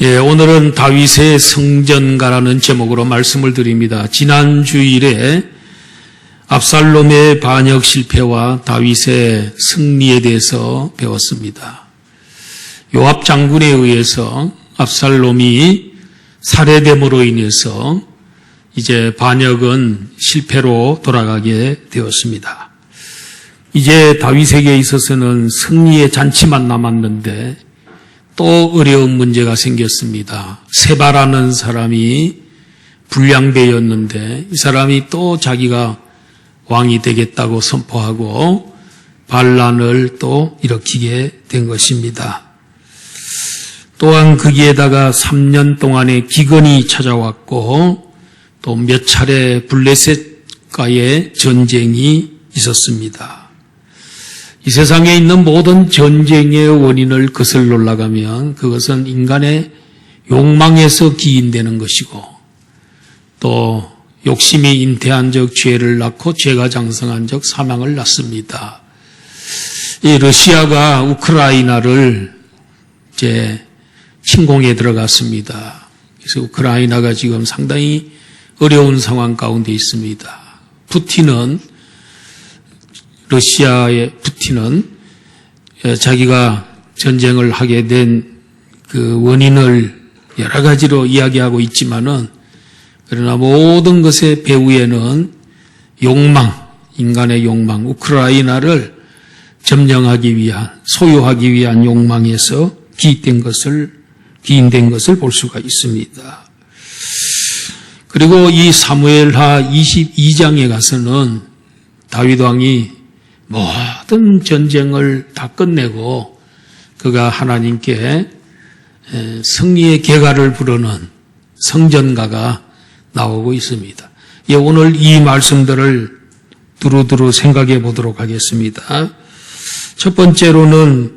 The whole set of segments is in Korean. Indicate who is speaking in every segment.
Speaker 1: 오늘은 다윗의 성전가라는 제목으로 말씀을 드립니다. 지난 주일에 압살롬의 반역 실패와 다윗의 승리에 대해서 배웠습니다. 요압 장군에 의해서 압살롬이 살해됨으로 인해서 이제 반역은 실패로 돌아가게 되었습니다. 이제 다윗에게 있어서는 승리의 잔치만 남았는데 또 어려운 문제가 생겼습니다. 세바라는 사람이 불량배였는데 이 사람이 또 자기가 왕이 되겠다고 선포하고 반란을 또 일으키게 된 것입니다. 또한 거기에다가 3년 동안의 기근이 찾아왔고 또 몇 차례 블레셋과의 전쟁이 있었습니다. 이 세상에 있는 모든 전쟁의 원인을 거슬러 올라가면 그것은 인간의 욕망에서 기인되는 것이고 또 욕심이 잉태한 적 죄를 낳고 죄가 장성한 적 사망을 낳습니다. 이 러시아가 우크라이나를 이제 침공에 들어갔습니다. 그래서 우크라이나가 지금 상당히 어려운 상황 가운데 있습니다. 러시아의 푸틴은 자기가 전쟁을 하게 된 그 원인을 여러 가지로 이야기하고 있지만은 그러나 모든 것의 배후에는 욕망, 인간의 욕망, 우크라이나를 점령하기 위한, 소유하기 위한 욕망에서 기인된 것을 볼 수가 있습니다. 그리고 이 사무엘하 22장에 가서는 다윗 왕이 모든 전쟁을 다 끝내고 그가 하나님께 승리의 계가를 부르는 성전가가 나오고 있습니다. 오늘 이 말씀들을 두루두루 생각해 보도록 하겠습니다. 첫 번째로는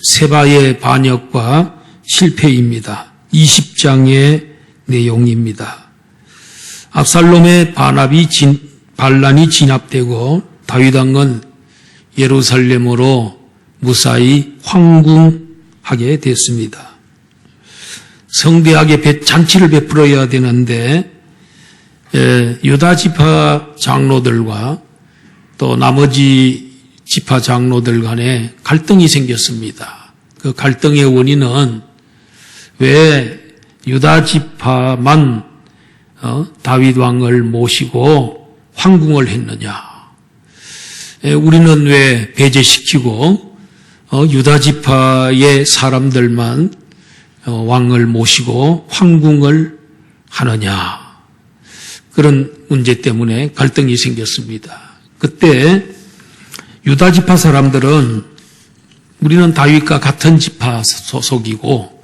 Speaker 1: 세바의 반역과 실패입니다. 20장의 내용입니다. 압살롬의 반란이 진압되고 다윗 왕은 예루살렘으로 무사히 황궁하게 됐습니다. 성대하게 잔치를 베풀어야 되는데 유다 지파 장로들과 또 나머지 지파 장로들 간에 갈등이 생겼습니다. 그 갈등의 원인은 왜 유다 지파만 다윗 왕을 모시고 황궁을 했느냐? 우리는 왜 배제시키고 유다 지파의 사람들만 왕을 모시고 황궁을 하느냐? 그런 문제 때문에 갈등이 생겼습니다. 그때 유다 지파 사람들은 우리는 다윗과 같은 지파 소속이고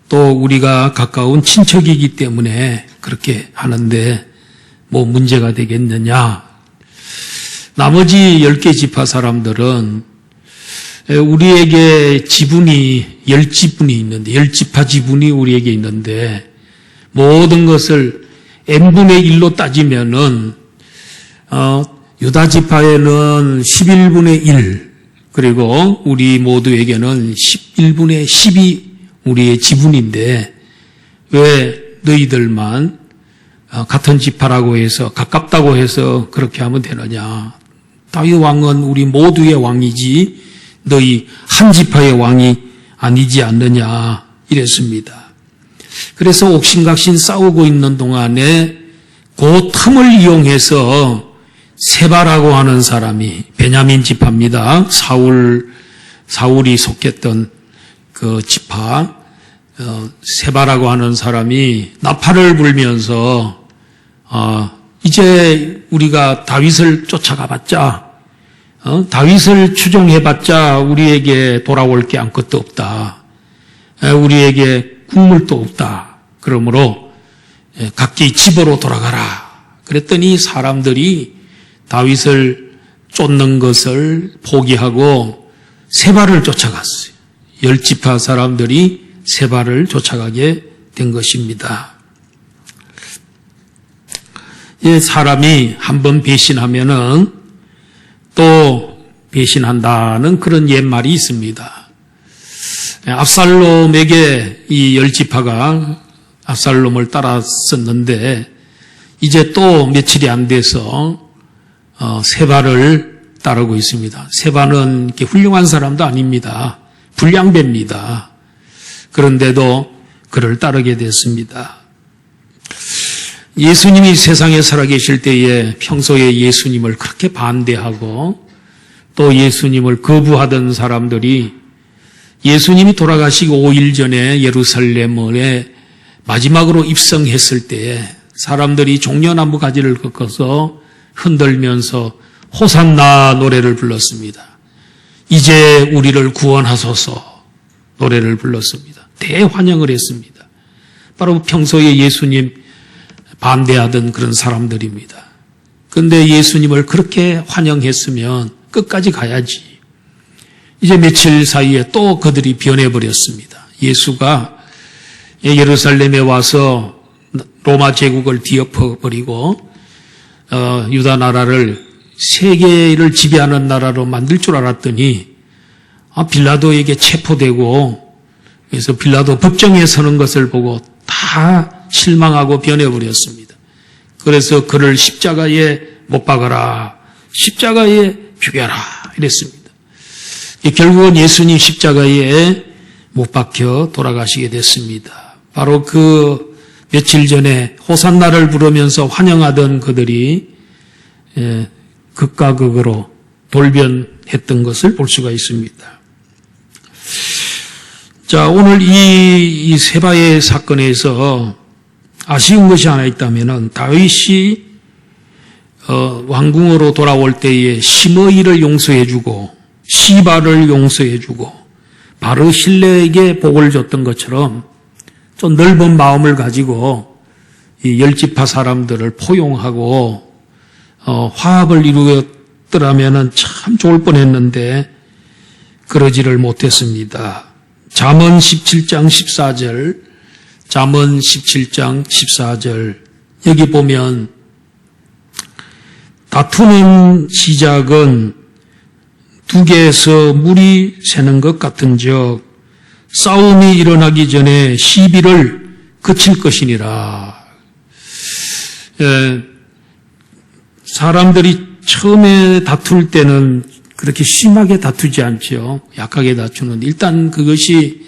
Speaker 1: 또 우리가 가까운 친척이기 때문에 그렇게 하는데 뭐 문제가 되겠느냐? 나머지 10개 지파 사람들은 우리에게 지분이 10지분이 있는데 10지파 지분이 우리에게 있는데 모든 것을 n분의 1로 따지면은 유다 지파에는 11분의 1 그리고 우리 모두에게는 11분의 10이 우리의 지분인데 왜 너희들만 같은 지파라고 해서 가깝다고 해서 그렇게 하면 되느냐? 다윗 왕은 우리 모두의 왕이지 너희 한 지파의 왕이 아니지 않느냐 이랬습니다. 그래서 옥신각신 싸우고 있는 동안에 그 틈을 이용해서 세바라고 하는 사람이 베냐민 지파입니다. 사울이 속했던 그 지파 세바라고 하는 사람이 나팔을 불면서 이제 우리가 다윗을 쫓아가봤자 다윗을 추종해봤자 우리에게 돌아올 게 아무것도 없다. 우리에게 국물도 없다. 그러므로 각기 집으로 돌아가라. 그랬더니 사람들이 다윗을 쫓는 것을 포기하고 세바를 쫓아갔어요. 10지파 사람들이 세바를 쫓아가게 된 것입니다. 사람이 한번 배신하면은 또 배신한다는 그런 옛말이 있습니다. 압살롬에게 이 열지파가 압살롬을 따랐었는데 이제 또 며칠이 안 돼서 세바를 따르고 있습니다. 세바는 이렇게 훌륭한 사람도 아닙니다. 불량배입니다. 그런데도 그를 따르게 됐습니다. 예수님이 세상에 살아계실 때에 평소에 예수님을 그렇게 반대하고 또 예수님을 거부하던 사람들이 예수님이 돌아가시기 5일 전에 예루살렘에 마지막으로 입성했을 때에 사람들이 종려나무 가지를 꺾어서 흔들면서 호산나 노래를 불렀습니다. 이제 우리를 구원하소서 노래를 불렀습니다. 대환영을 했습니다. 바로 평소에 예수님 반대하던 그런 사람들입니다. 그런데 예수님을 그렇게 환영했으면 끝까지 가야지. 이제 며칠 사이에 또 그들이 변해버렸습니다. 예수가 예루살렘에 와서 로마 제국을 뒤엎어버리고 유다 나라를 세계를 지배하는 나라로 만들 줄 알았더니 빌라도에게 체포되고 그래서 빌라도 법정에 서는 것을 보고 다 실망하고 변해버렸습니다. 그래서 그를 십자가에 못 박아라, 십자가에 죽여라 이랬습니다. 결국은 예수님 십자가에 못 박혀 돌아가시게 됐습니다. 바로 그 며칠 전에 호산나를 부르면서 환영하던 그들이 극과 극으로 돌변했던 것을 볼 수가 있습니다. 자, 오늘 이 세바의 사건에서 아쉬운 것이 하나 있다면은 다윗이 왕궁으로 돌아올 때에 시므이를 용서해주고 시바를 용서해주고 바르실레에게 복을 줬던 것처럼 좀 넓은 마음을 가지고 이 열지파 사람들을 포용하고 화합을 이루었더라면은 참 좋을 뻔했는데 그러지를 못했습니다. 잠언 17장 14절, 잠언 17장 14절 여기 보면 다투는 시작은 두개에서 물이 새는 것 같은즉 싸움이 일어나기 전에 시비를 그칠 것이니라. 사람들이 처음에 다툴 때는 그렇게 심하게 다투지 않죠. 약하게 다투는. 일단 그것이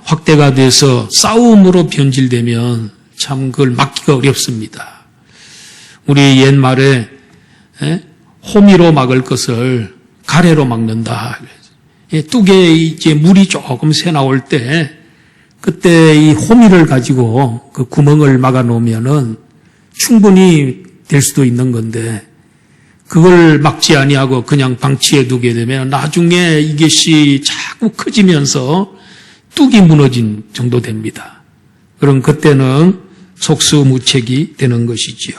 Speaker 1: 확대가 돼서 싸움으로 변질되면 참 그걸 막기가 어렵습니다. 우리 옛말에 호미로 막을 것을 가래로 막는다. 뚝에 이제 물이 조금 새 나올 때 그때 이 호미를 가지고 그 구멍을 막아 놓으면은 충분히 될 수도 있는 건데 그걸 막지 아니하고 그냥 방치해 두게 되면 나중에 이것이 자꾸 커지면서 뚝이 무너진 정도 됩니다. 그럼 그때는 속수무책이 되는 것이지요.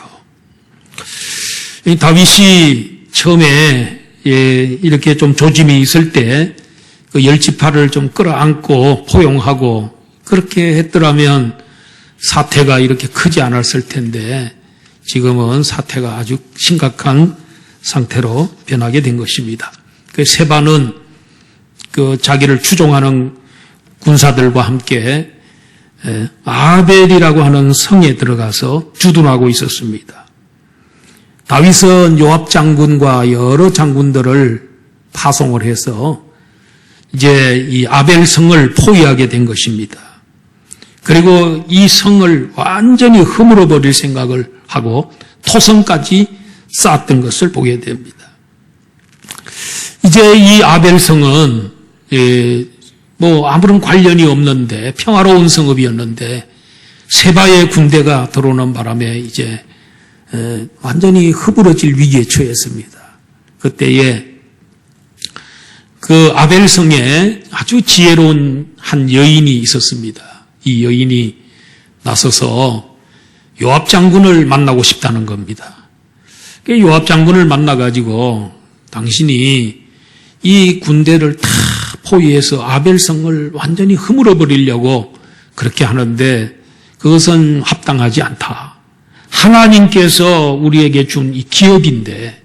Speaker 1: 다윗이 처음에 이렇게 좀 조짐이 있을 때 그 열지파를 좀 끌어안고 포용하고 그렇게 했더라면 사태가 이렇게 크지 않았을 텐데 지금은 사태가 아주 심각한 상태로 변하게 된 것입니다. 그 세바는 그 자기를 추종하는 군사들과 함께 아벨이라고 하는 성에 들어가서 주둔하고 있었습니다. 다윗은 요압 장군과 여러 장군들을 파송을 해서 이제 이 아벨 성을 포위하게 된 것입니다. 그리고 이 성을 완전히 허물어 버릴 생각을 하고 토성까지 쌓았던 것을 보게 됩니다. 이제 이 아벨 성은 뭐 아무런 관련이 없는데 평화로운 성읍이었는데 세바의 군대가 들어오는 바람에 이제 완전히 허물어질 위기에 처했습니다. 그때에 그 아벨성에 아주 지혜로운 한 여인이 있었습니다. 이 여인이 나서서 요압 장군을 만나고 싶다는 겁니다. 요압 장군을 만나가지고 당신이 이 군대를 다 포위해서 아벨성을 완전히 허물어 버리려고 그렇게 하는데 그것은 합당하지 않다. 하나님께서 우리에게 준 이 기업인데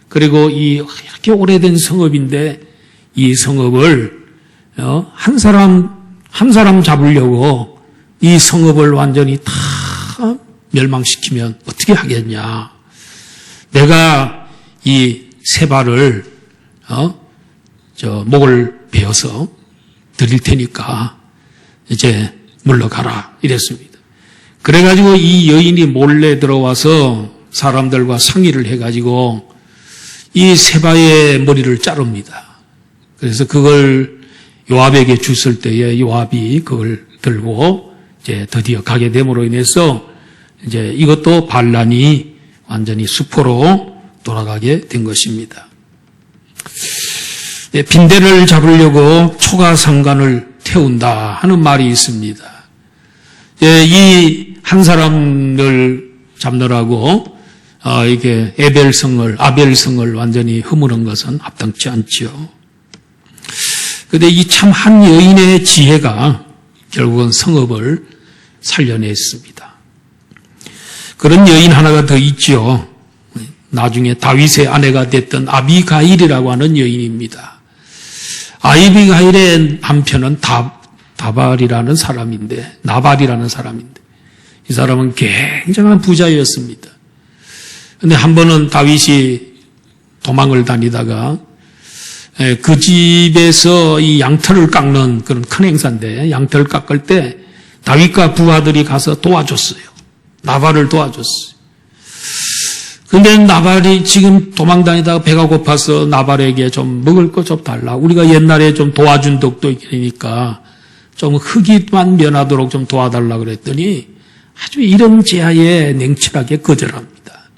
Speaker 1: 그리고 이 이렇게 오래된 성읍인데 이 성읍을 한 사람 잡으려고 이 성읍을 완전히 다 멸망시키면 어떻게 하겠냐. 내가 이 세바를 목을 베어서 드릴 테니까 이제 물러가라 이랬습니다. 그래가지고 이 여인이 몰래 들어와서 사람들과 상의를 해가지고 이 세바의 머리를 자릅니다. 그래서 그걸 요압에게 줬을 때에 요압이 그걸 들고 이제 드디어 가게 됨으로 인해서 이제 이것도 반란이 완전히 수포로 돌아가게 된 것입니다. 빈대를 잡으려고 초가상간을 태운다 하는 말이 있습니다. 이 한 사람을 잡느라고 이게 아벨성을 완전히 허무는 것은 합당치 않지요. 그런데 이 참 한 여인의 지혜가 결국은 성읍을 살려냈습니다. 그런 여인 하나가 더 있죠. 나중에 다윗의 아내가 됐던 아비가일이라고 하는 여인입니다. 아비가일의 남편은 나발이라는 사람인데 이 사람은 굉장한 부자였습니다. 그런데 한 번은 다윗이 도망을 다니다가 그 집에서 이 양털을 깎는 그런 큰 행사인데 양털을 깎을 때 다윗과 부하들이 가서 도와줬어요. 나발을 도와줬어요. 그런데 나발이 지금 도망 다니다가 배가 고파서 나발에게 좀 먹을 거 좀 달라. 우리가 옛날에 좀 도와준 덕도 있으니까 좀 흑이만 면하도록 좀 도와달라 그랬더니 아주 이런 제하에 냉철하게 거절합니다.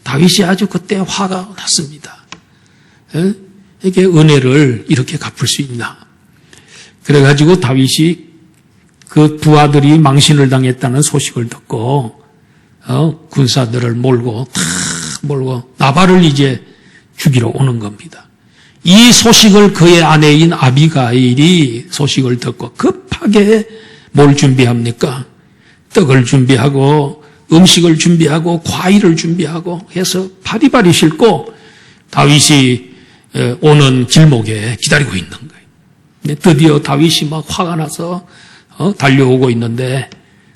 Speaker 1: 다윗이 아주 그때 화가 났습니다. 이게 은혜를 이렇게 갚을 수 있나. 그래가지고 다윗이 그 부하들이 망신을 당했다는 소식을 듣고 군사들을 몰고 나발을 이제 죽이러 오는 겁니다. 이 소식을 그의 아내인 아비가일이 소식을 듣고 급하게 뭘 준비합니까? 떡을 준비하고 음식을 준비하고 과일을 준비하고 해서 바리바리 싣고 다윗이 오는 길목에 기다리고 있는 거예요. 드디어 다윗이 막 화가 나서 달려오고 있는데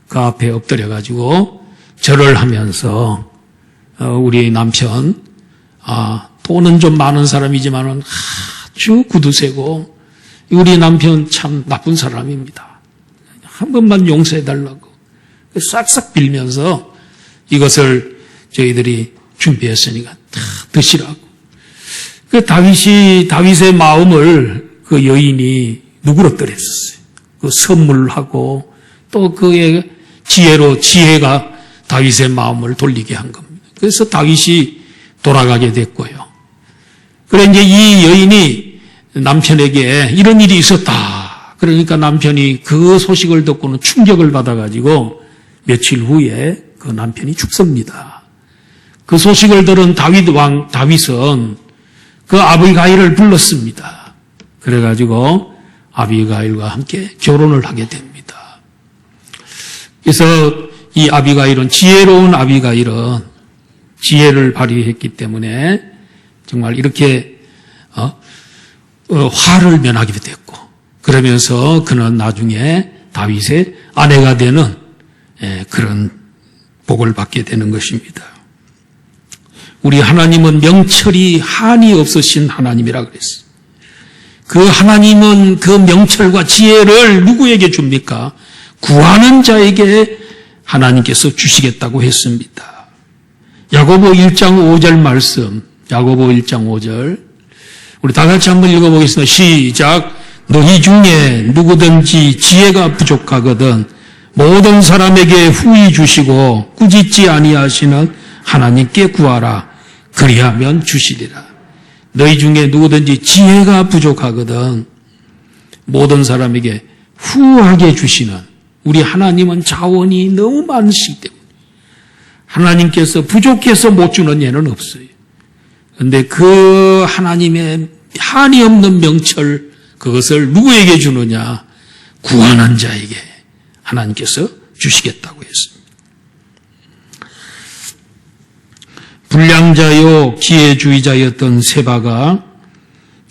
Speaker 1: 그 앞에 엎드려가지고 절을 하면서 우리 남편 돈은 좀 많은 사람이지만은 아주 구두쇠고 우리 남편 참 나쁜 사람입니다. 한 번만 용서해달라고 싹싹 빌면서 이것을 저희들이 준비했으니까 다 드시라고. 그 다윗의 마음을 그 여인이 누그러뜨렸어요. 그 선물하고 또 그의 지혜가 다윗의 마음을 돌리게 한 겁니다. 그래서 다윗이 돌아가게 됐고요. 그래 이제 이 여인이 남편에게 이런 일이 있었다. 그러니까 남편이 그 소식을 듣고는 충격을 받아가지고 며칠 후에 그 남편이 죽습니다. 그 소식을 들은 다윗은 그 아비가일을 불렀습니다. 그래가지고 아비가일과 함께 결혼을 하게 됩니다. 그래서 이 아비가일은 지혜로운 아비가일은 지혜를 발휘했기 때문에 정말 이렇게 화를 면하게 됐고 그러면서 그는 나중에 다윗의 아내가 되는 그런 복을 받게 되는 것입니다. 우리 하나님은 명철이 한이 없으신 하나님이라 그랬어요. 그 하나님은 그 명철과 지혜를 누구에게 줍니까? 구하는 자에게 하나님께서 주시겠다고 했습니다. 야고보 1장 5절 말씀, 야고보 1장 5절 우리 다 같이 한번 읽어보겠습니다. 시작. 너희 중에 누구든지 지혜가 부족하거든 모든 사람에게 후히 주시고 꾸짖지 아니하시는 하나님께 구하라. 그리하면 주시리라. 너희 중에 누구든지 지혜가 부족하거든 모든 사람에게 후하게 주시는 우리 하나님은 자원이 너무 많으시기 때문에 하나님께서 부족해서 못 주는 예는 없어요. 그런데 그 하나님의 한이 없는 명철 그것을 누구에게 주느냐? 구하는 자에게 하나님께서 주시겠다고 했습니다. 불량자요 기회주의자였던 세바가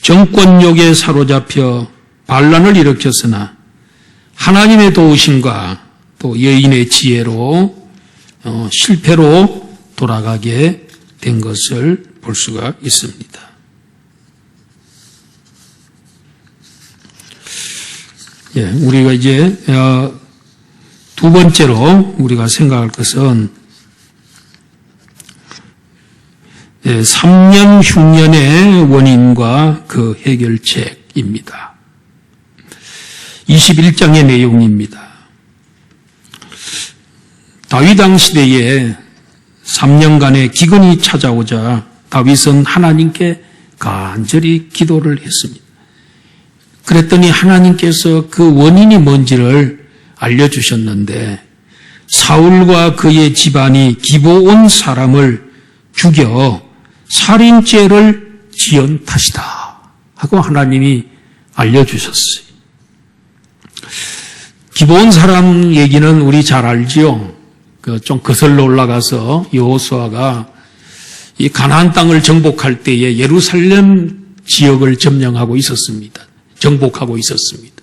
Speaker 1: 정권욕에 사로잡혀 반란을 일으켰으나 하나님의 도우심과 또 여인의 지혜로 실패로 돌아가게 된 것을 볼 수가 있습니다. 예, 우리가 이제 두 번째로 우리가 생각할 것은 3년 흉년의 원인과 그 해결책입니다. 21장의 내용입니다. 다윗 왕 시대에 3년간의 기근이 찾아오자 다윗은 하나님께 간절히 기도를 했습니다. 그랬더니 하나님께서 그 원인이 뭔지를 알려주셨는데 사울과 그의 집안이 기브온 사람을 죽여 살인죄를 지은 탓이다 하고 하나님이 알려주셨어요. 기브온 사람 얘기는 우리 잘 알지요. 좀 거슬러 올라가서 여호수아가 이 가나안 땅을 정복할 때에 예루살렘 지역을 점령하고 있었습니다. 정복하고 있었습니다.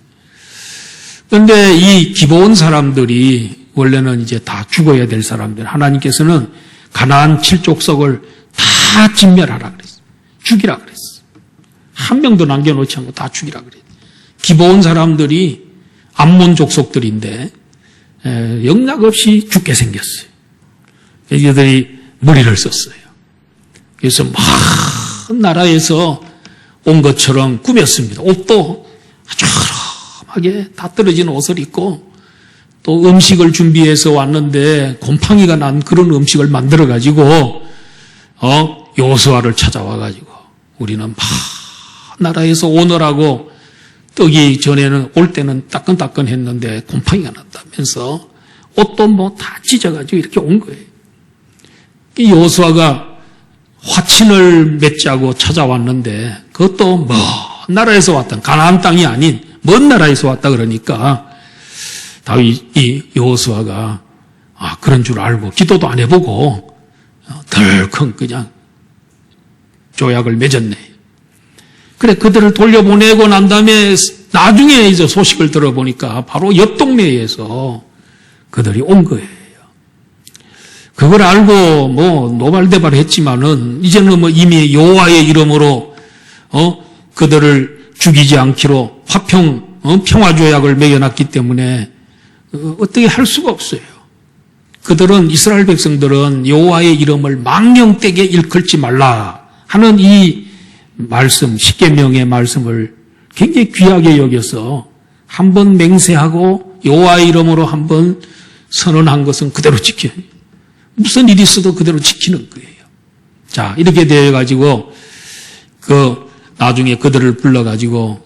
Speaker 1: 그런데 이 기브온 사람들이 원래는 이제 다 죽어야 될 사람들, 하나님께서는 가나안 7족속을 다 진멸하라 그랬어요. 죽이라 그랬어요. 한 명도 남겨놓지 않고 다 죽이라 그랬어요. 기브온 사람들이 암몬 족속들인데 영락 없이 죽게 생겼어요. 얘들이 머리를 썼어요. 그래서 막 나라에서 온 것처럼 꾸몄습니다. 옷도 아주 허름하게 다 떨어진 옷을 입고 또 음식을 준비해서 왔는데 곰팡이가 난 그런 음식을 만들어가지고 여호수아를 찾아와가지고 우리는 막 나라에서 오느라고 떡이 전에는 올 때는 따끈따끈했는데 곰팡이가 났다면서 옷도 뭐 다 찢어가지고 이렇게 온 거예요. 이 여호수아가 화친을 맺자고 찾아왔는데 그것도 먼 나라에서 왔던 가나안 땅이 아닌 먼 나라에서 왔다 그러니까 다윗이 여호수아가 그런 줄 알고 기도도 안 해보고 덜컹 그냥 조약을 맺었네. 그래 그들을 돌려보내고 난 다음에 나중에 이제 소식을 들어보니까 바로 옆 동네에서 그들이 온 거예요. 그걸 알고 뭐 노발대발했지만은 이제는 뭐 이미 여호와의 이름으로 그들을 죽이지 않기로 평화조약을 맺어놨기 때문에 어떻게 할 수가 없어요. 그들은 이스라엘 백성들은 여호와의 이름을 망령되게 일컬지 말라 하는 이 말씀, 십계명의 말씀을 굉장히 귀하게 여겨서 한번 맹세하고 여호와의 이름으로 한번 선언한 것은 그대로 지켜요. 무슨 일이 있어도 그대로 지키는 거예요. 자, 이렇게 되어가지고 나중에 그들을 불러가지고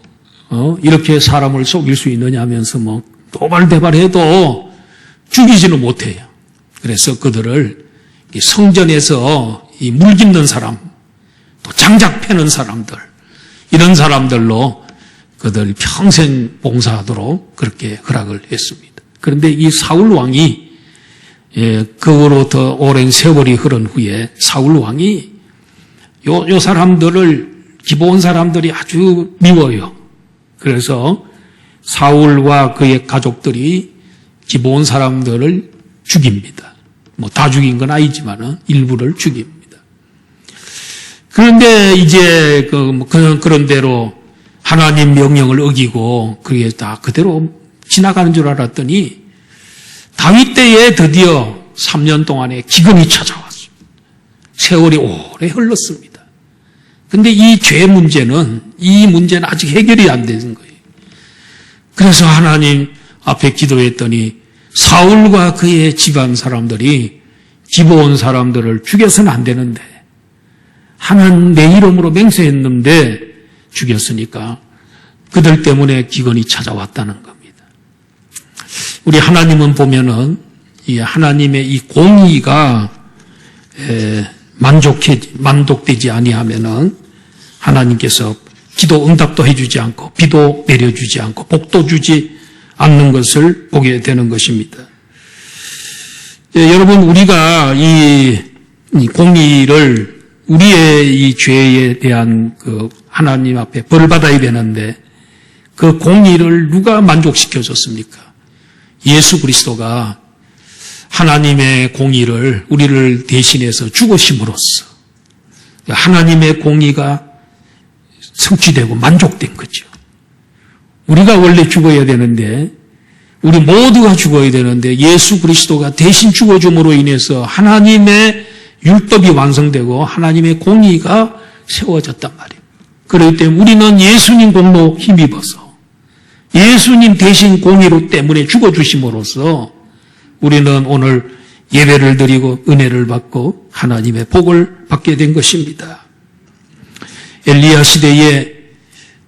Speaker 1: 이렇게 사람을 속일 수 있느냐 하면서 뭐 도발대발해도 죽이지는 못해요. 그래서 그들을 성전에서 이 물 깃는 사람, 또 장작 패는 사람들, 이런 사람들로 그들 평생 봉사하도록 그렇게 허락을 했습니다. 그런데 이 사울 왕이 그로부터 오랜 세월이 흐른 후에 사울 왕이 요 사람들을 기브온 사람들이 아주 미워요. 그래서 사울과 그의 가족들이 기브온 사람들을 죽입니다. 뭐 다 죽인 건 아니지만은 일부를 죽입니다. 그런데 이제 그런 대로 하나님 명령을 어기고 그게 다 그대로 지나가는 줄 알았더니 다윗 때에 드디어 3년 동안의 기근이 찾아왔어요. 세월이 오래 흘렀습니다. 그런데 이 죄 문제는 아직 해결이 안 되는 거예요. 그래서 하나님 앞에 기도했더니 사울과 그의 집안 사람들이 기브온 사람들을 죽여서는 안 되는데 하나님 내 이름으로 맹세했는데 죽였으니까 그들 때문에 기근이 찾아왔다는 겁니다. 우리 하나님은 보면은 이 하나님의 이 공의가 만족되지 아니하면은 하나님께서 기도 응답도 해주지 않고 비도 내려주지 않고 복도 주지 않는 것을 보게 되는 것입니다. 여러분 우리가 이 공의를 우리의 이 죄에 대한 그 하나님 앞에 벌 받아야 되는데 그 공의를 누가 만족시켜 줬습니까? 예수 그리스도가 하나님의 공의를 우리를 대신해서 죽으심으로써 하나님의 공의가 성취되고 만족된 거죠. 우리가 원래 죽어야 되는데, 우리 모두가 죽어야 되는데 예수 그리스도가 대신 죽어줌으로 인해서 하나님의 율법이 완성되고 하나님의 공의가 세워졌단 말이에요. 그렇기 때문에 우리는 예수님 공로 힘입어서 예수님 대신 공의로 때문에 죽어주심으로써 우리는 오늘 예배를 드리고 은혜를 받고 하나님의 복을 받게 된 것입니다. 엘리야 시대에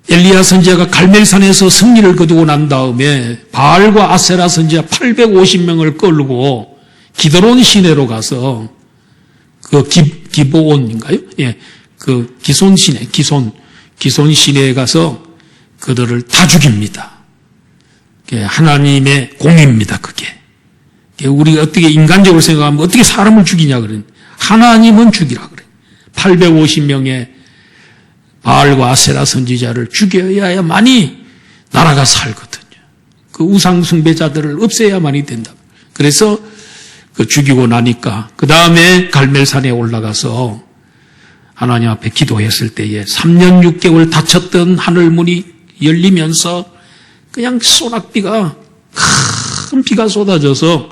Speaker 1: 엘리야 선지자가 갈멜산에서 승리를 거두고 난 다음에 바알과 아세라 선지자 850명을 끌고 기드론 시내로 가서 그 기브온인가요? 예, 그 기손 시내, 기손 시내에 가서 그들을 다 죽입니다. 하나님의 공의입니다. 그게 우리가 어떻게 인간적으로 생각하면 어떻게 사람을 죽이냐 그래. 하나님은 죽이라 그래. 850명의 바알과 아세라 선지자를 죽여야만이 나라가 살거든요. 그 우상 숭배자들을 없애야만이 된다. 그래서 그 죽이고 나니까 그 다음에 갈멜산에 올라가서 하나님 앞에 기도했을 때에 3년 6개월 닫혔던 하늘문이 열리면서 그냥 소낙비가 큰 비가 쏟아져서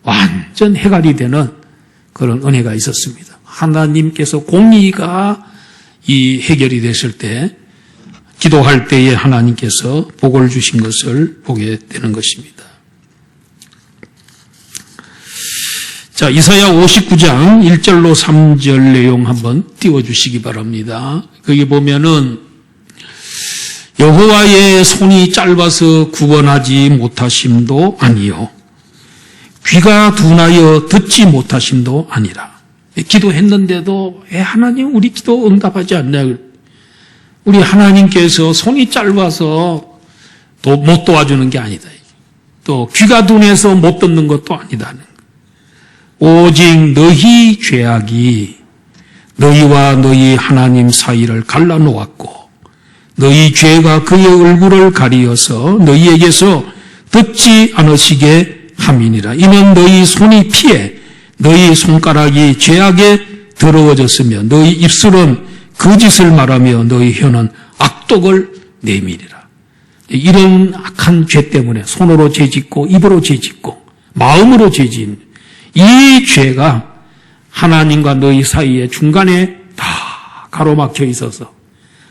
Speaker 1: 완전 해갈이 되는 그런 은혜가 있었습니다. 하나님께서 공의가 이 해결이 됐을 때 기도할 때에 하나님께서 복을 주신 것을 보게 되는 것입니다. 자, 이사야 59장 1절로 3절 내용 한번 띄워주시기 바랍니다. 거기 보면은 여호와의 손이 짧아서 구원하지 못하심도 아니요 귀가 둔하여 듣지 못하심도 아니라. 기도했는데도 왜 하나님 우리 기도 응답하지 않냐. 우리 하나님께서 손이 짧아서 또 못 도와주는 게 아니다. 또 귀가 둔해서 못 듣는 것도 아니다는. 오직 너희 죄악이 너희와 너희 하나님 사이를 갈라놓았고 너희 죄가 그의 얼굴을 가리어서 너희에게서 듣지 않으시게 함이니라. 이는 너희 손이 피해 너희 손가락이 죄악에 더러워졌으며 너희 입술은 거짓을 말하며 너희 혀는 악독을 내밀이라. 이런 악한 죄 때문에 손으로 죄짓고 입으로 죄짓고 마음으로 죄진 이 죄가 하나님과 너희 사이에 중간에 다 가로막혀 있어서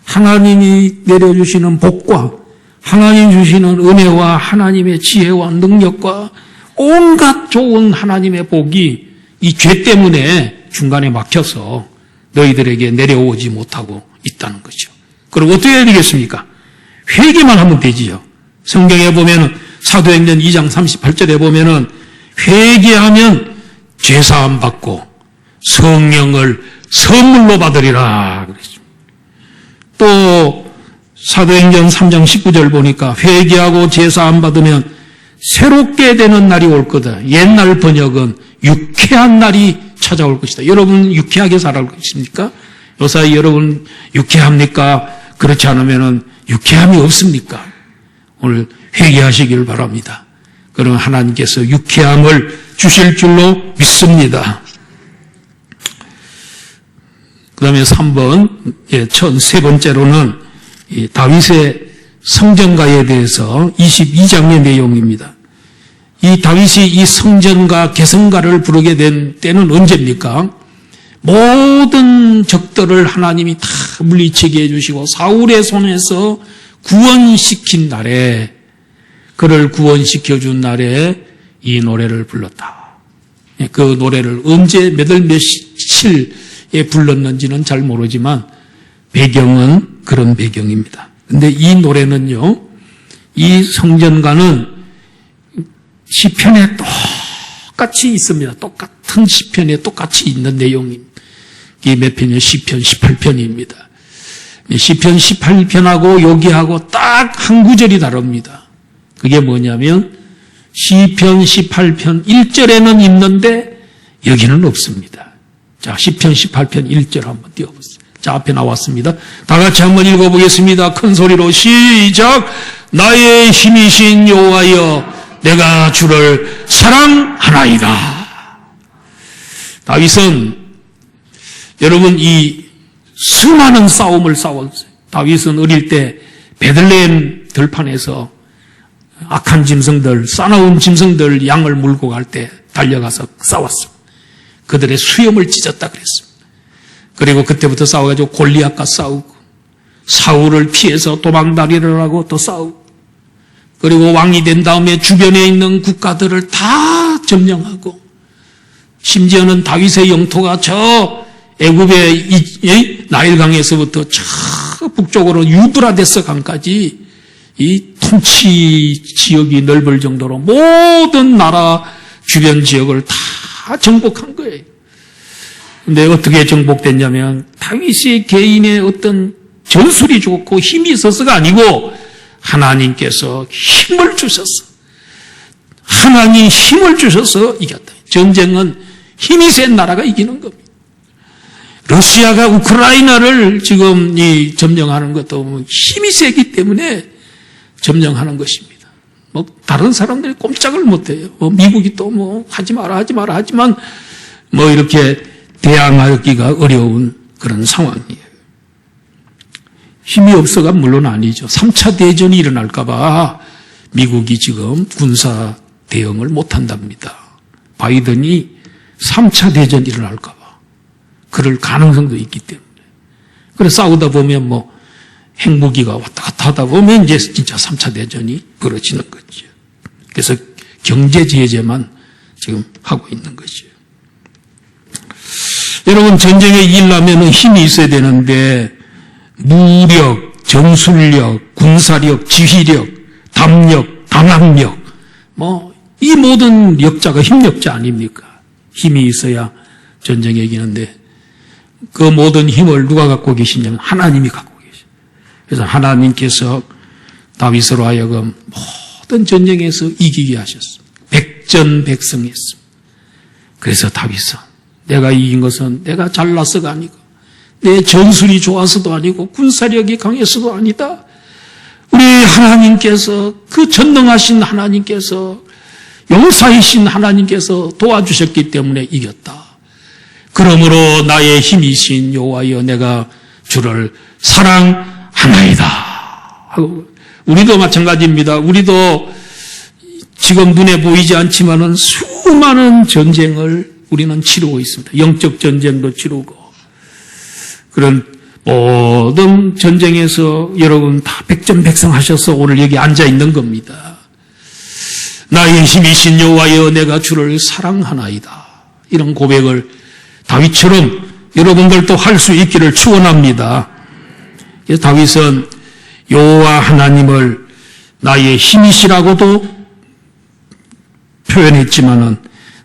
Speaker 1: 하나님이 내려주시는 복과 하나님 주시는 은혜와 하나님의 지혜와 능력과 온갖 좋은 하나님의 복이 이 죄 때문에 중간에 막혀서 너희들에게 내려오지 못하고 있다는 거죠. 그럼 어떻게 해야 되겠습니까? 회개만 하면 되지요. 성경에 보면은 사도행전 2장 38절에 보면은 회개하면 죄사함 받고 성령을 선물로 받으리라 그랬습니다. 또 사도행전 3장 19절 보니까 회개하고 죄사함 받으면 새롭게 되는 날이 올 거다. 옛날 번역은 유쾌한 날이 찾아올 것이다. 여러분 유쾌하게 살아갈 것입니까? 요사이 여러분 유쾌합니까? 그렇지 않으면 유쾌함이 없습니까? 오늘 회개하시기를 바랍니다. 그럼 하나님께서 유쾌함을 주실 줄로 믿습니다. 그 다음에 3번, 세 번째로는 다윗의 성전가에 대해서 22장의 내용입니다. 이 다윗이 이 성전가 개성가를 부르게 된 때는 언제입니까? 모든 적들을 하나님이 다 물리치게 해주시고 사울의 손에서 구원시킨 날에, 그를 구원시켜준 날에 이 노래를 불렀다. 그 노래를 언제 몇 월 며칠에 불렀는지는 잘 모르지만 배경은 그런 배경입니다. 근데 이 노래는요, 이 성전가는 시편에 똑같이 있습니다. 똑같은 시편에 똑같이 있는 내용입니다. 이게 몇 편이에요? 시편 18편입니다. 시편 18편하고 여기하고 딱 한 구절이 다릅니다. 그게 뭐냐면 시편 18편 1절에는 있는데 여기는 없습니다. 자, 시편 18편 1절 한번 띄워보세요. 자, 앞에 나왔습니다. 다 같이 한번 읽어보겠습니다. 큰 소리로 시작. 나의 힘이신 여호와여, 내가 주를 사랑하나이다. 다윗은 여러분 이 수많은 싸움을 싸웠어요. 다윗은 어릴 때 베들레헴 들판에서 악한 짐승들, 싸나운 짐승들 양을 물고 갈 때 달려가서 싸웠습니다. 그들의 수염을 찢었다 그랬습니다. 그리고 그때부터 싸워가지고 골리앗과 싸우고, 사울을 피해서 도망다리를 하고 또 싸우고, 그리고 왕이 된 다음에 주변에 있는 국가들을 다 점령하고, 심지어는 다윗의 영토가 저 애굽의 나일강에서부터 저 북쪽으로 유브라데스 강까지 이 통치 지역이 넓을 정도로 모든 나라 주변 지역을 다 정복한 거예요. 근데 어떻게 정복됐냐면 다윗의 개인의 어떤 전술이 좋고 힘이 있어서가 아니고 하나님께서 힘을 주셔서, 하나님 힘을 주셔서 이겼다. 전쟁은 힘이 센 나라가 이기는 겁니다. 러시아가 우크라이나를 지금 점령하는 것도 힘이 세기 때문에 점령하는 것입니다. 뭐 다른 사람들이 꼼짝을 못해요. 미국이 또 하지 마라 하지만 이렇게 대항하기가 어려운 그런 상황이에요. 힘이 없어가 물론 아니죠. 3차 대전이 일어날까봐 미국이 지금 군사 대응을 못한답니다. 바이든이 3차 대전이 일어날까봐 그럴 가능성도 있기 때문에. 그래서 싸우다 보면 핵무기가 왔다 갔다 하다 보면 이제 진짜 3차 대전이 벌어지는 거죠. 그래서 경제 제재만 지금 하고 있는 거죠. 여러분, 전쟁에 이기려면 힘이 있어야 되는데 무력, 전술력, 군사력, 지휘력, 담력, 단합력, 이 모든 역자가 힘력자 아닙니까? 힘이 있어야 전쟁에 이기는데 그 모든 힘을 누가 갖고 계시냐면 하나님이 갖고 계시죠. 그래서 하나님께서 다윗으로 하여금 모든 전쟁에서 이기게 하셨습니다. 백전백승했습니다. 그래서 다윗은 내가 이긴 것은 내가 잘나서가 아니고 내 전술이 좋아서도 아니고 군사력이 강해서도 아니다. 우리 하나님께서, 그 전능하신 하나님께서, 용사이신 하나님께서 도와주셨기 때문에 이겼다. 그러므로 나의 힘이신 여호와여, 내가 주를 사랑하나이다 하고, 우리도 마찬가지입니다. 우리도 지금 눈에 보이지 않지만은 수많은 전쟁을 우리는 치르고 있습니다. 영적 전쟁도 치르고, 그런 모든 전쟁에서 여러분 다 백전백승하셔서 오늘 여기 앉아 있는 겁니다. 나의 힘이신 여호와여, 내가 주를 사랑하나이다. 이런 고백을 다윗처럼 여러분들도 할 수 있기를 축원합니다. 그래서 다윗은 여호와 하나님을 나의 힘이시라고도 표현했지만은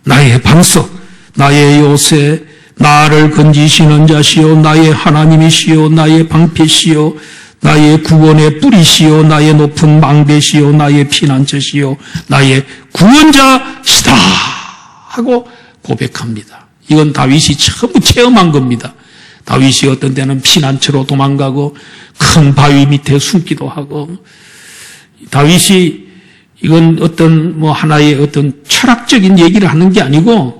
Speaker 1: 나의 반석, 나의 요새, 나를 건지시는 자시요, 나의 하나님이시요, 나의 방패시요, 나의 구원의 뿌리시요, 나의 높은 망대시요, 나의 피난처시요, 나의 구원자시다 하고 고백합니다. 이건 다윗이 전부 체험한 겁니다. 다윗이 어떤 때는 피난처로 도망가고 큰 바위 밑에 숨기도 하고, 다윗이 이건 어떤 하나의 어떤 철학적인 얘기를 하는 게 아니고,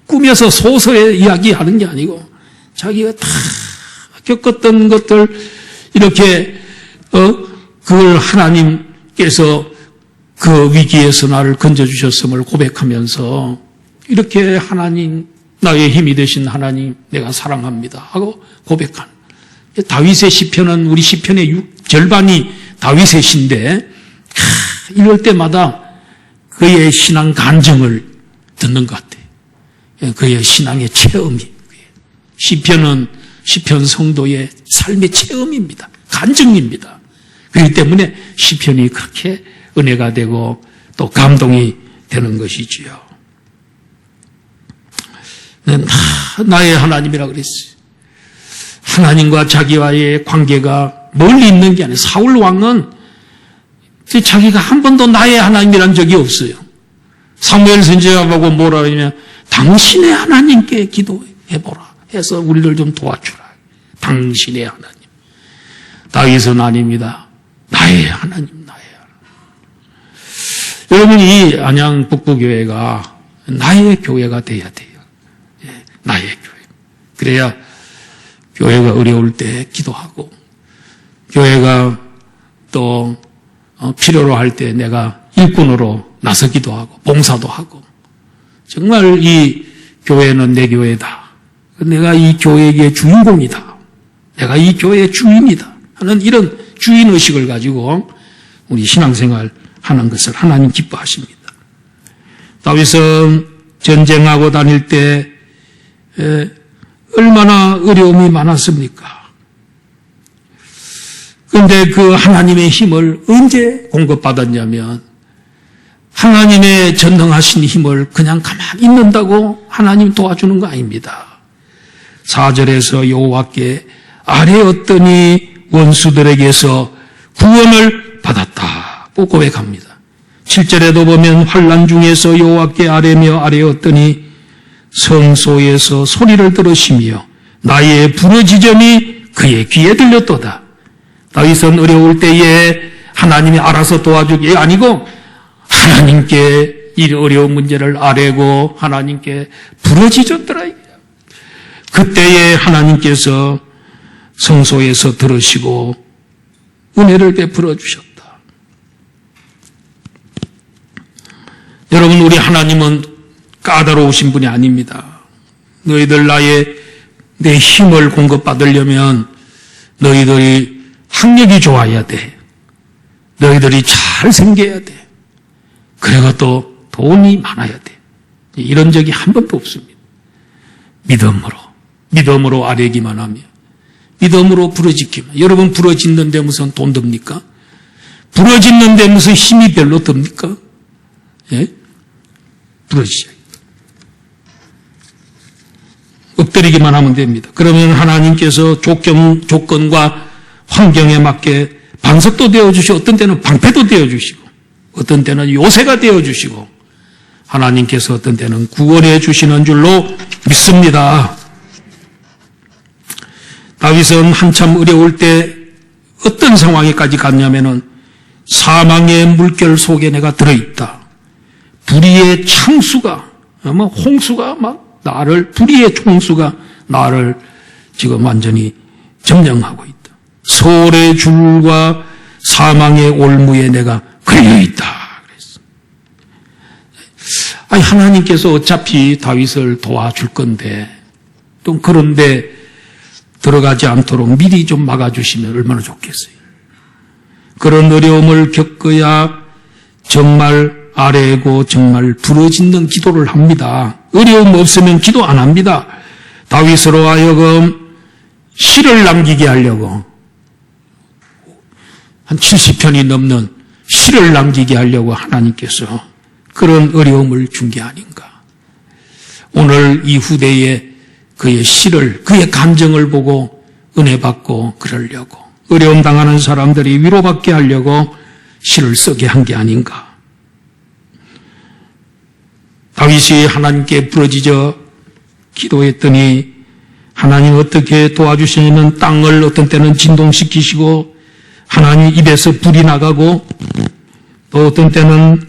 Speaker 1: 꾸며서 소설의 이야기하는 게 아니고 자기가 다 겪었던 것들 이렇게 그걸 하나님께서 그 위기에서 나를 건져주셨음을 고백하면서 이렇게 하나님, 나의 힘이 되신 하나님 내가 사랑합니다 하고 고백한 다윗의 시편은 우리 시편의 절반이 다윗의 시인데 이럴 때마다 그의 신앙 간증을 듣는 것 같아요. 그의 신앙의 체험이, 시편은 시편 성도의 삶의 체험입니다. 간증입니다. 그렇기 때문에 시편이 그렇게 은혜가 되고 또 감동이 되는 것이지요. 나의 하나님이라 그랬어요. 하나님과 자기와의 관계가 멀리 있는 게 아니에요. 사울 왕은 자기가 한 번도 나의 하나님이란 적이 없어요. 사무엘 선지자가 보고 뭐라 그러냐면 당신의 하나님께 기도해보라 해서 우리를 좀 도와주라. 당신의 하나님. 다윗은 아닙니다. 나의 하나님, 나의 하나님. 여러분, 이 안양 북부교회가 나의 교회가 돼야 돼요. 예, 나의 교회. 그래야 교회가 어려울 때 기도하고, 교회가 또 필요로 할 때 내가 일꾼으로 나서기도 하고, 봉사도 하고, 정말 이 교회는 내 교회다. 내가 이 교회의 주인공이다. 내가 이 교회의 주인이다. 하는 이런 주인의식을 가지고 우리 신앙생활 하는 것을 하나님 기뻐하십니다. 다윗은 전쟁하고 다닐 때 얼마나 어려움이 많았습니까? 그런데 그 하나님의 힘을 언제 공급받았냐면 하나님의 전능하신 힘을 그냥 가만히 있는다고 하나님 도와주는 거 아닙니다. 4절에서 여호와께 아뢰었더니 원수들에게서 구원을 받았다고 고백합니다. 7절에도 보면 환난 중에서 여호와께 아뢰었더니 성소에서 소리를 들으시며 나의 부르짖음이 그의 귀에 들렸도다. 다윗은 어려울 때에 하나님이 알아서 도와주기 아니고 하나님께 이 어려운 문제를 아뢰고 하나님께 부르짖었더라. 그때에 하나님께서 성소에서 들으시고 은혜를 베풀어 주셨다. 여러분, 우리 하나님은 까다로우신 분이 아닙니다. 너희들 내 힘을 공급받으려면 너희들이 학력이 좋아야 돼. 너희들이 잘 생겨야 돼. 그리고 또 돈이 많아야 돼. 이런 적이 한 번도 없습니다. 믿음으로 아뢰기만 하며 믿음으로 부르짖기만. 여러분, 부르짖는데 무슨 돈 듭니까? 부르짖는데 무슨 힘이 별로 듭니까? 예? 부르짖어요. 엎드리기만 하면 됩니다. 그러면 하나님께서 조건과 환경에 맞게 반석도 되어주시고 어떤 때는 방패도 되어주시고 어떤 때는 요새가 되어주시고 하나님께서 어떤 때는 구원해 주시는 줄로 믿습니다. 다윗은 한참 어려울 때 어떤 상황에까지 갔냐면은 사망의 물결 속에 내가 들어있다. 불의의 창수가, 홍수가 불의의 총수가 나를 지금 완전히 점령하고 있다. 소울의 줄과 사망의 올무에 내가 걸려있다. 그랬어. 아니, 하나님께서 어차피 다윗을 도와줄 건데, 또 그런데 들어가지 않도록 미리 좀 막아주시면 얼마나 좋겠어요. 그런 어려움을 겪어야 정말 아뢰고 정말 부르짖는 기도를 합니다. 어려움 없으면 기도 안 합니다. 다윗으로 하여금 시를 남기게 하려고 한 70편이 넘는 시를 남기게 하려고 하나님께서 그런 어려움을 준 게 아닌가. 오늘 이 후대에 그의 시를, 그의 감정을 보고 은혜 받고 그러려고, 어려움 당하는 사람들이 위로받게 하려고 시를 쓰게 한 게 아닌가. 다윗이 하나님께 부르짖어 기도했더니 하나님 어떻게 도와주시냐면 땅을 어떤 때는 진동시키시고 하나님 입에서 불이 나가고 또 어떤 때는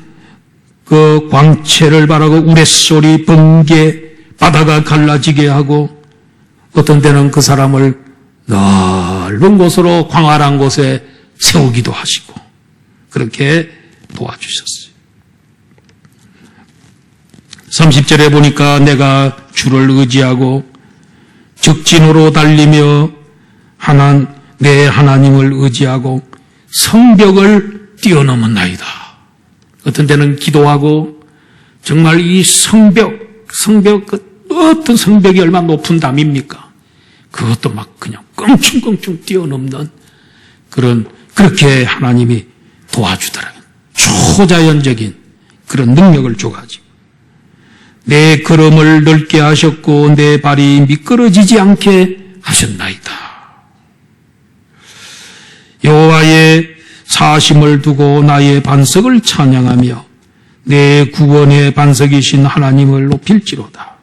Speaker 1: 그 광채를 바라고 우레소리, 번개, 바다가 갈라지게 하고 어떤 때는 그 사람을 넓은 곳으로 광활한 곳에 세우기도 하시고 그렇게 도와주셨어요. 30절에 보니까 내가 주를 의지하고 적진으로 달리며 내 하나님을 의지하고 성벽을 뛰어넘은 나이다. 어떤 때는 기도하고 정말 이 성벽 어떤 성벽이 얼마나 높은 담입니까? 그것도 막 그냥 껑충껑충 뛰어넘는 그렇게 하나님이 도와주더라고요. 초자연적인 그런 능력을 줘가지고 내 걸음을 넓게 하셨고 내 발이 미끄러지지 않게 하셨나이다. 여호와의 사심을 두고 나의 반석을 찬양하며 내 구원의 반석이신 하나님을 높일지로다.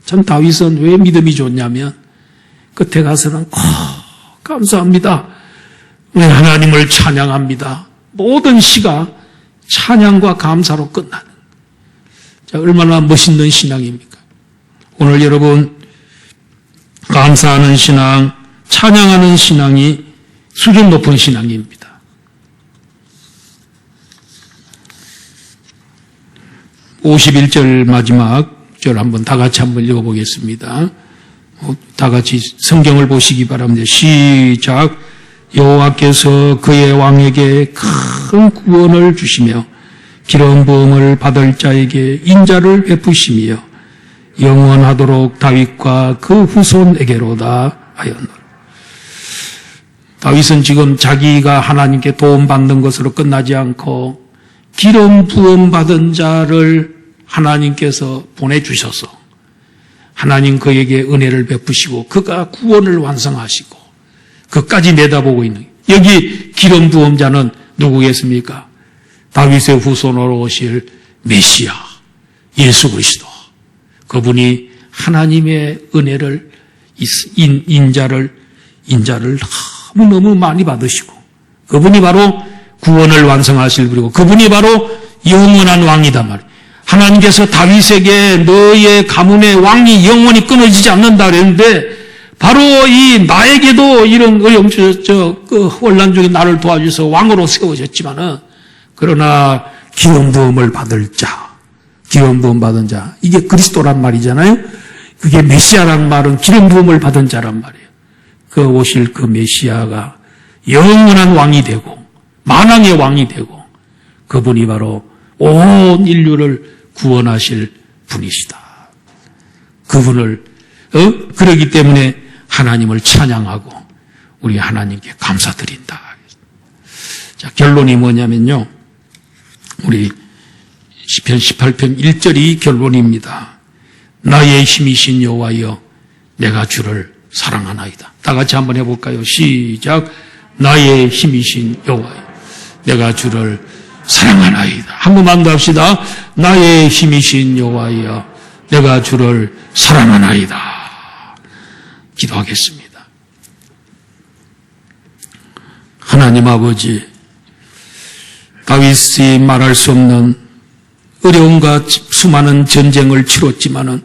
Speaker 1: 참 다윗은 왜 믿음이 좋냐면 끝에 가서는 감사합니다. 우리 하나님을 찬양합니다. 모든 시가 찬양과 감사로 끝나는. 자, 얼마나 멋있는 신앙입니까? 오늘 여러분, 감사하는 신앙, 찬양하는 신앙이 수준 높은 신앙입니다. (51절) 마지막 절 한번 다 같이 한번 읽어보겠습니다. 다 같이 성경을 보시기 바랍니다. 시작. 여호와께서 그의 왕에게 큰 구원을 주시며 기름 부음을 받을 자에게 인자를 베푸시며 영원하도록 다윗과 그 후손에게로다 하였노라. 다윗은 지금 자기가 하나님께 도움받는 것으로 끝나지 않고 기름 부음 받은 자를 하나님께서 보내주셔서 하나님 그에게 은혜를 베푸시고 그가 구원을 완성하시고 그까지 내다보고 있는, 여기 기름 부음 자는 누구겠습니까? 다윗의 후손으로 오실 메시아 예수 그리스도. 그분이 하나님의 은혜를, 인자를 너무너무 많이 받으시고 그분이 바로 구원을 완성하실 분이고 그분이 바로 영원한 왕이단 말이에요. 하나님께서 다윗에게 너의 가문의 왕이 영원히 끊어지지 않는다 그랬는데 바로 이 나에게도 이런 어려움 그 혼란 중에 나를 도와주셔서 왕으로 세워졌지만은 그러나 기름 부음을 받을 자, 기름 부음 받은 자, 이게 그리스도란 말이잖아요. 그게 메시아란 말은 기름 부음을 받은 자란 말이에요. 그 오실 그 메시아가 영원한 왕이 되고 만왕의 왕이 되고 그분이 바로 온 인류를 구원하실 분이시다. 그분을 그러기 때문에 하나님을 찬양하고 우리 하나님께 감사드린다. 자, 결론이 뭐냐면요. 우리 시편 18편 1절이 결론입니다. 나의 힘이신 여호와여 내가 주를 사랑하나이다. 다 같이 한번 해볼까요? 시작. 나의 힘이신 여호와여 내가 주를 사랑하나이다. 한 번만 더 합시다. 나의 힘이신 여호와여 내가 주를 사랑하나이다. 기도하겠습니다. 하나님 아버지, 다윗이 말할 수 없는 어려움과 수많은 전쟁을 치렀지만은